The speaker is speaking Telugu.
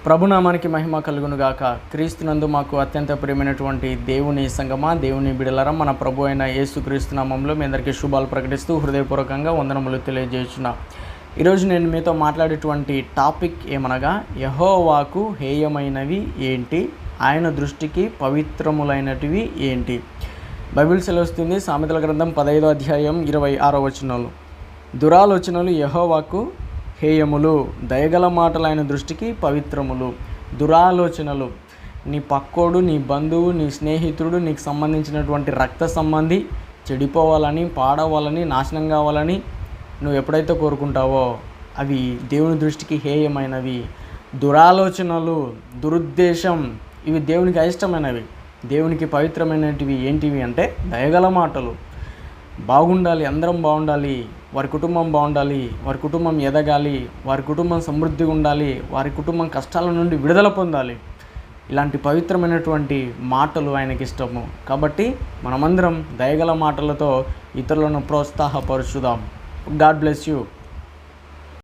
ప్రభునామానికి మహిమ కలుగునుగాక. క్రీస్తునందు మాకు అత్యంత ప్రియమైనటువంటి దేవుని సంగమా, దేవుని బిడలరా, మన ప్రభు అయిన యేసుక్రీస్తు నామంలో మీ అందరికీ శుభాలు ప్రకటిస్తూ హృదయపూర్వకంగా వందనములు తెలియజేస్తున్నా. ఈరోజు నేను మీతో మాట్లాడేటువంటి టాపిక్ ఏమనగా, యెహోవాకు హేయమైనవి ఏంటి, ఆయన దృష్టికి పవిత్రములైనటివి ఏంటి. బైబిల్ సెలవుస్తుంది సామెతల గ్రంథం 15వ అధ్యాయం 26వ వచనాలు, దురాలోచనలు యెహోవాకు హేయములు, దయగల మాటలు ఆయన దృష్టికి పవిత్రములు. దురాలోచనలు, నీ పక్కోడు, నీ బంధువు, నీ స్నేహితుడు, నీకు సంబంధించినటువంటి రక్త సంబంధి చెడిపోవాలని, పాడవాలని, నాశనం కావాలని నువ్వు ఎప్పుడైతే కోరుకుంటావో అవి దేవుని దృష్టికి హేయమైనవి. దురాలోచనలు, దురుద్దేశం, ఇవి దేవునికి అయిష్టమైనవి, దేవునికి పవిత్రమైనటివి. ఏంటివి అంటే దయగల మాటలు. బాగుండాలి, అందరం బాగుండాలి, వారి కుటుంబం బాగుండాలి, వారి కుటుంబం ఎదగాలి, వారి కుటుంబం సమృద్ధిగా ఉండాలి, వారి కుటుంబం కష్టాల నుండి విడుదల పొందాలి. ఇలాంటి పవిత్రమైనటువంటి మాటలు ఆయనకి ఇష్టము. కాబట్టి మనమందరం దయగల మాటలతో ఇతరులను ప్రోత్సాహపరుచుదాం. God bless you.